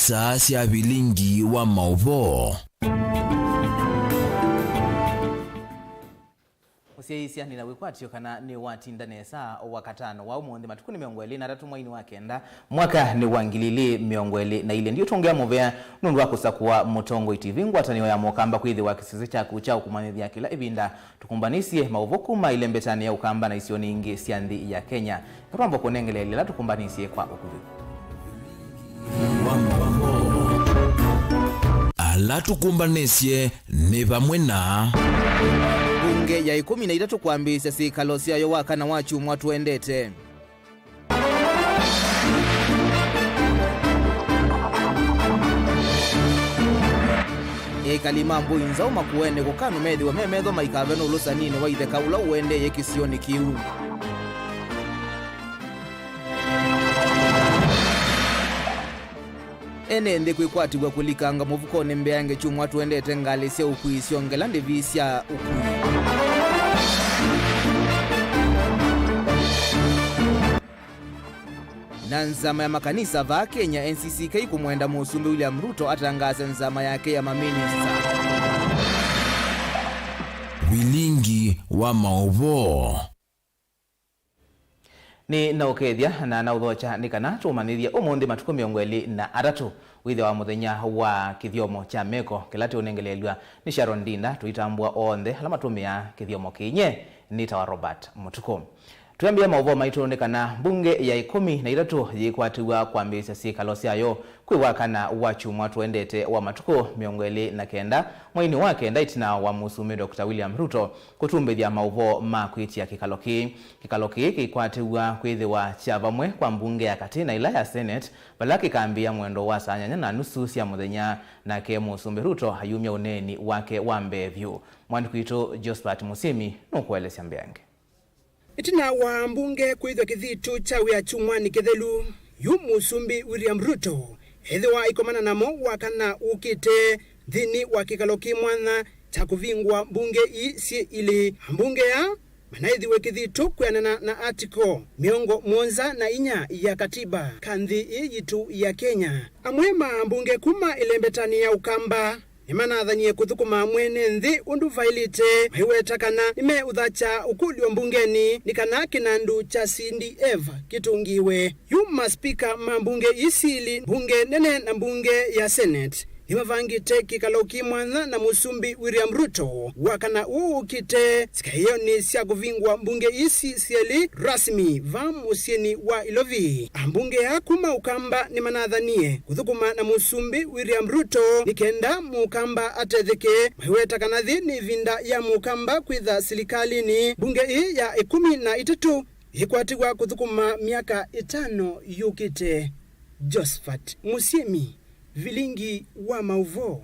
Saa cia Vilingi wa Mauvoo. Usiaisia ni nawikwatio kana ni watinda nesa wakatano wa umundi matuku ni miongweli na ratu mwaini wakenda mwaka ni wangilili miongweli na ile ndiyo tongea movea nundu wa kusakuwa Mutongo TV ngwatanio ya mokamba kuidhi wa kisisi cha kuchao kumanyithia kila ibinda tukumbanisie Mauvoo kuma ile mbetani ya ukamba na isioni ingi siandhi ya Kenya kapambo kunengele ile la tukumbanisie kwa ukuvi ala tukumbanesie ni vamwe na bunge ya 13 kuambisa sikalosi ayo wakana wachu mwatu endete kalima mbu inzao makuende kukanu medhi wa memedho maikaveno ulusa nini wa idheka ula uende ye kisioni kiu enende kwikwatibwa kulikanga muvukone mbeange chumwa tuendete ngalise ukuisio ngelande visya ukui na nzama ya makanisa va Kenya NCCK kumwenda Musumbi William Ruto atangaza nzama yake ya maminista. Vilingi wa Mauvoo ni naukethia na nauthocha nikana tumanithia umundi matuku miongweli na aratu withe wa muthenya wa kithiomo cha meko kilati unengelelwa ni Sharon Dinda tuitambua onthe ala matumia kithiomo kinye nita wa Robert Mutuku. Tuambia Mauvoo maituonekana bunge ya 13 yikwatiwa kwambisa sikalosi ayo kwiwakana wachu mwatu endete wa matuku miongweli na kenda mwaini wake ndaitina wa Musumi Dr. William Ruto kutumbithia Mauvoo makwitia kikaloki kikwatiwa kwithiwa chavamwe kwa mbunge ya katina ila ya Senate balaki kaambia mwendo wa sanyanya na nusu cia muthenya na ke Musumi Ruto hayumia uneni wake wa mbevyu mwandikwito Josephat Musimi nukuelesya mbeange itina wa mbunge kwithwa kithitu cha wia chumwani kithelu yu Musumbi William Ruto hethiwa ikomana namo wakana ukite thini wa kikaloki mwana cha kuvingwa mbunge isi ili mbunge ya manaithiwe kithitu kwianana na article miongo mwonza na inya ya katiba kanthi yitu ya Kenya amwema mbunge kuma ilembetani ya ukamba nimanathanie kuthukuma mwene nthi undu vailite maiwetakana nime uthacha ukulio mbungeni nikana kinandu cha CDF kitungiwe yuma speaker mambunge isili bunge nene na bunge ya Senate nimavangite kikaloki mwana na Musumbi William Ruto wakana uukite sikayo ni sia kuvingwa mbunge isi sieli rasmi va musieni wa Ilovi ambunge ya kuma ukamba ni manathanie kuthukuma na Musumbi William Ruto nikenda mukamba atetheke maiweta kanathi ni vinda ya mukamba kwitha serikali ni bunge hii ya 13 ikwatigwa kuthukuma miaka 5 yukite. Josephat Musimi, Vilingi wa Mauvoo.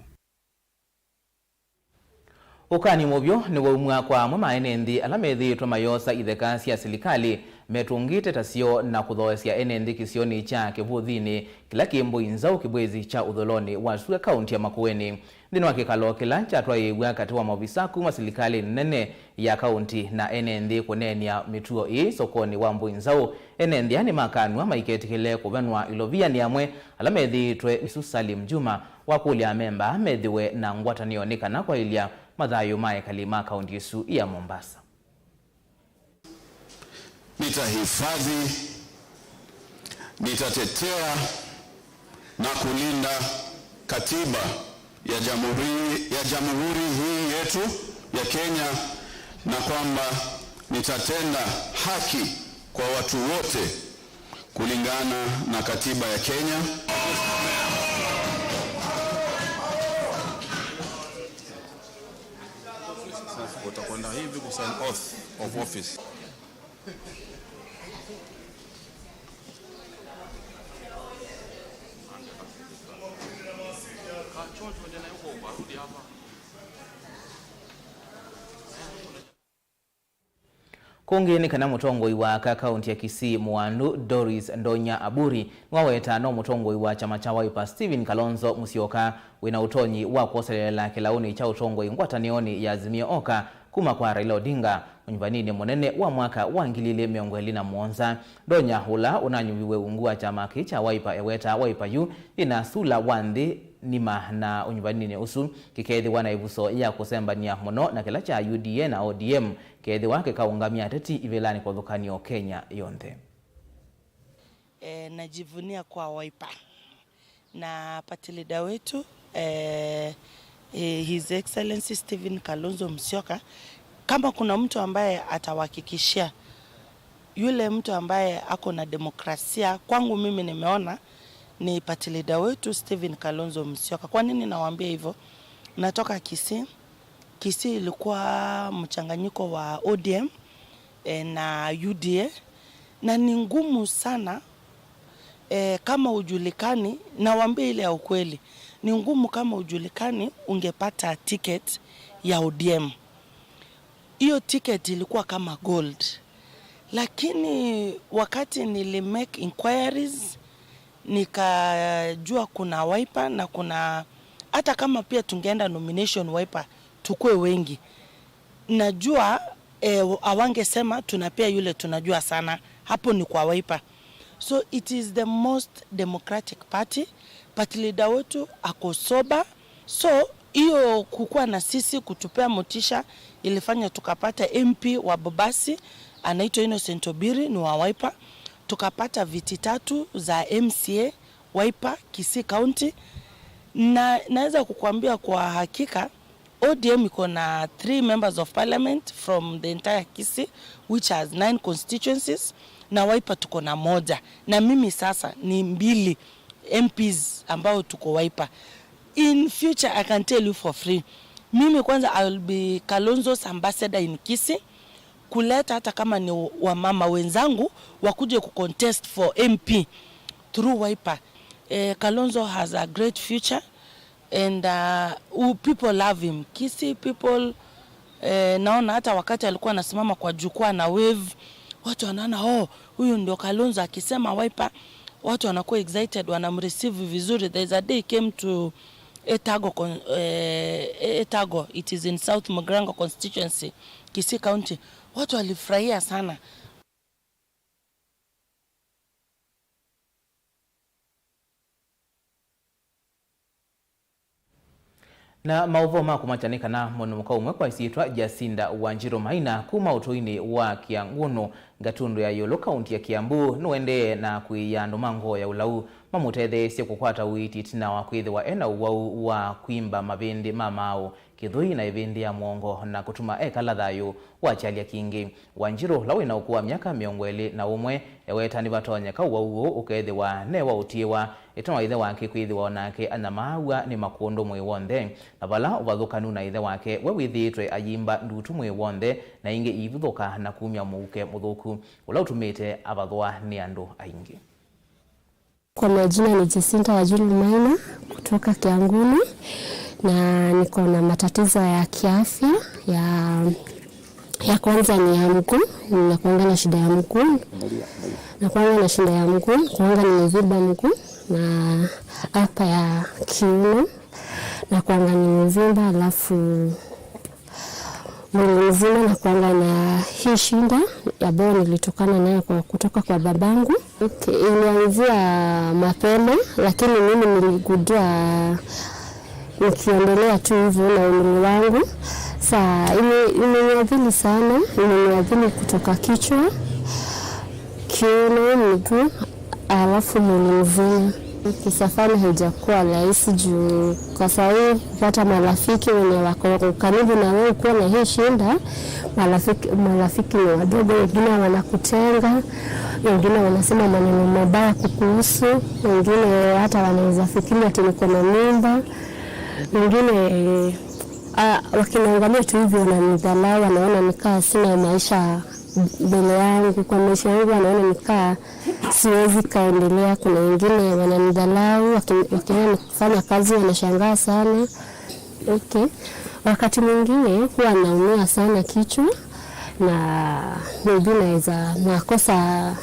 Ukani mobyo ni waumwa kwa mwamaenendi alamethi tumayosa itheka cia serikali metungite tasio na kuthoesya enendi kisioni cha kivuthini kila kimbo inzao kibwezi cha udholoni wa Suya kaunti ya Makueni ndino wakikalo kila cha twaiwa kati wa maofisa kuma serikali nene ya kaunti na enendi kunenia mituo sokoni wa mbu inzao enendi ani makanwa maiketikile kuvenwa Ilovia ni amwe alamethi twe Isusalim Juma wakulia memba medhiwe na ngwatanio nikana kwa ilia madhayo mae kalima kaunti yesu ya Mombasa. Nitahifadhi, nitatetea na kulinda katiba ya jamhuri hii yetu ya Kenya, na kwamba nitatenda haki kwa watu wote kulingana na katiba ya Kenya. utakwenda hivi kusign oath of office. Kungi ni kana mutongoi wa kaunti ya Kisii Muandu Doris Ndonya Aburi waweta no mutongoi wa chama cha Wiper Stephen Kalonzo Musyoka wina utonyi wa kuoselela kilauni cha utongoi ngwatanioni ya Azimio Oka kuma kwa Raila Odinga mnyuvanini munene wa mwaka wa 2017. Ndonya hula unanyuwiwe ungua chama cha Wiper eweta Wiper yu ina sula wandi nima na unyuvanini usu kikethi wana ivuso ya kusembania muno na kila cha UDA na ODM kethi wake kaungamia teti ivelani kwa dhukanio Kenya yonthe. Najivunia kwa Wiper na party leader wetu His Excellency Stephen Kalonzo Musyoka. Kama kuna mtu ambaye atawahakikishia yule mtu ambaye ako na demokrasia, kwangu mimi nimeona ni party leader wetu Stephen Kalonzo Musyoka. Kwa nini nawaambia hivyo? Natoka Kisii. Kisii ilikuwa mchanganyiko wa ODM na UDA na ni ngumu sana kama ujulikani, nawaambia ile ya ukweli. Ni ngumu kama ujulikani ungepata ticket ya ODM. Hiyo ticket ilikuwa kama gold. Lakini wakati nilimake inquiries nikajua kuna Wiper na kuna hata kama pia tungeenda nomination Wiper tukue wengi. Najua awangesema tunapea yule tunajua sana. Hapo ni kwa Wiper. So it is the most democratic party. Party leader wetu ako sober. So hiyo kukua na sisi kutupea motisha ilifanya tukapata MP wa Bobasi anaitwa Innocent Obiri ni wa Wiper. Tukapata viti 3 za MCA Wiper Kisii County. Na naweza kukuambia kwa hakika ODM iko na 3 members of parliament from the entire Kisii which has 9 constituencies na Wiper tuko na 1 na mimi sasa ni 2 MPs ambao tuko Wiper. In future I can tell you for free, mimi kwanza I will be Kalonzo's ambassador in Kisii, kuleta hata kama ni wamama wenzangu wakuje kucontest for MP through Wiper. Kalonzo has a great future and people love him. Kisii people naona hata wakati alikuwa anasimama kwa jukwaa na wave, watu wanaona huyu ndio Kalonzo akisema Wiper, watu wanakuwa excited, wanamreceive vizuri. There is a day came to Etago, it is in South Mugrango constituency, Kisii County. Watu walifurahia sana. Na Mauvoo makumachanika na monumuka umwe kwa isiitwa Jacinda Wanjiru Maina kuma utuini wa Kiangunu ngatundu ya Yolo kaunti ya Kiambu nuende na kuiyandu mango ya ulau mamutetheesye kukwata uiti tina wa kwithiwa ena uwau wa kuimba mabindi mamao kithui na ibindi ya mwongo na kutuma ekala thayu wa chalia kingi. Wanjiru lawina ukuwa miaka 21 eweta nibatonyeka uwau ukethiwa newa utiwa itwa ithe wake kwithiwa onake anamawa ni makundu mwe wonthe na bala ubathukanu na ithe wake we withitwe ayimba ndutu mwe wonthe na ingi ivuthuka na kumya muke muthuku ula utumite abathwa ni andu aingi. Kwa majina ni Jacinda Wanjiru Maina kutoka Kianguni na niko na matatizo ya kiafya ya kwanza ni ya mguu, nakuanga na shida ya mguu. Nakuanga na shida ya mguu, kuanga nimevimba mguu na hapa ya kiuno nakuanga nimevimba, alafu mwili mzima nakuanga na hii shinda ambayo nilitokana nayo kutoka kwa babangu. Ilianzia mapema lakini mimi niligundua nikiendelea tu hivyo na umri wangu. Sasa imeniadhiri sana, imeniadhiri kutoka kichwa, kiuno, miguu, alafu mwili mzima. Kisafari haijakuwa rahisi juu kwa sababu kupata marafiki wenye wako karibu na wewe kuwa na hii shinda, marafiki ni wadogo, wengine wanakutenga, wengine wanasema maneno mabaya kukuhusu, wengine hata wanaweza fikiri ati niko na mimba, wengine wakiniangalia tu hivyo wananidharau, wanaona nikaa sina maisha mbele yangu, kwa maisha yangu wanaona nikaa siwezi kaendelea. Kuna wengine wananidharau, wakiona kufanya kazi wanashangaa sana. Wakati mwingine huwa naumia sana kichwa na maybe naweza nakosa,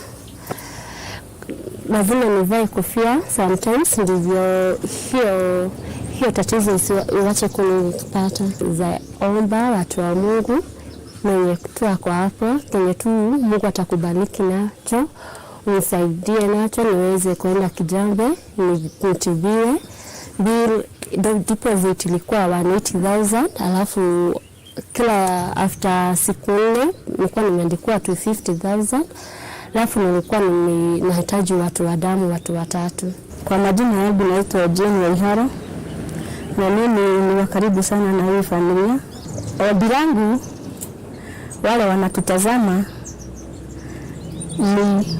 lazima nivae kofia sometimes ndivyo hiyo tatizo iwache kunipata. Za omba watu wa Mungu mwenye kutoa kwa hapo kenye tu Mungu atakubariki nacho, unisaidie nacho niweze kwenda Kijambe nitibiwe. Deposit ilikuwa 180,000, alafu kila after siku 4 nilikuwa nimeandikwa 250,000, alafu nilikuwa ninahitaji watu wa damu, watu 3. Kwa majina yangu naitwa Jane Waihara na mimi ni karibu sana na hii familia. Ombi langu wale wanatutazama ni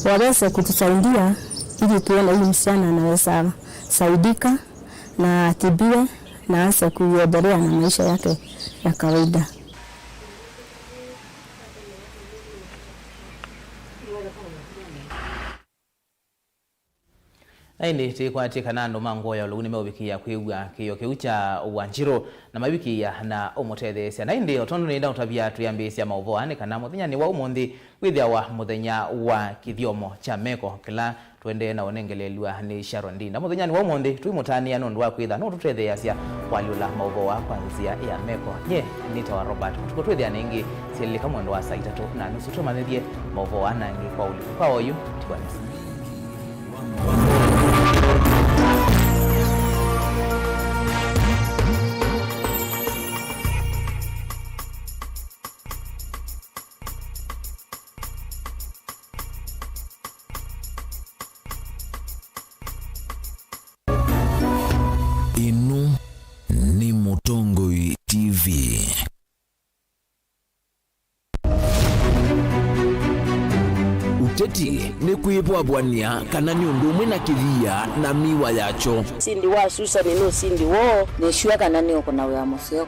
waweze kutusaidia ili tuone huyu msichana anaweza saidika na atibiwe na asa kuendelea na maisha yake ya kawaida. Naindi tikwatika nando mangoya uluguni mewikia kwigwa kiyo kiucha Wanjiro na mawikia na umutethesia. Naindi otondo nenda utabia tuyambisia Mauvoo kana muthenya ni wa umuthi withia wa muthenya wa kithiomo cha meko kila twende na onengelelwa ni Sharon Ndinda. Muthenya ni wa umuthi twimutania nondu wa kwitha no tutetheasia waliula Mauvoo wa kwanzia ya meko. Nye nita wa Robert tuko twithia ningi silika mwendo wa saa 3 na nusu tumanithie Mauvoo anangi kwa uliku kwa oyu tikwanisi. Inu ni Mutongoi TV. Uteti ni kuibwabwania kana ni undu umwe na kithia na miwa yacho. Sindi wa Susan no sindi wo ne shua kana ni okona wa museo.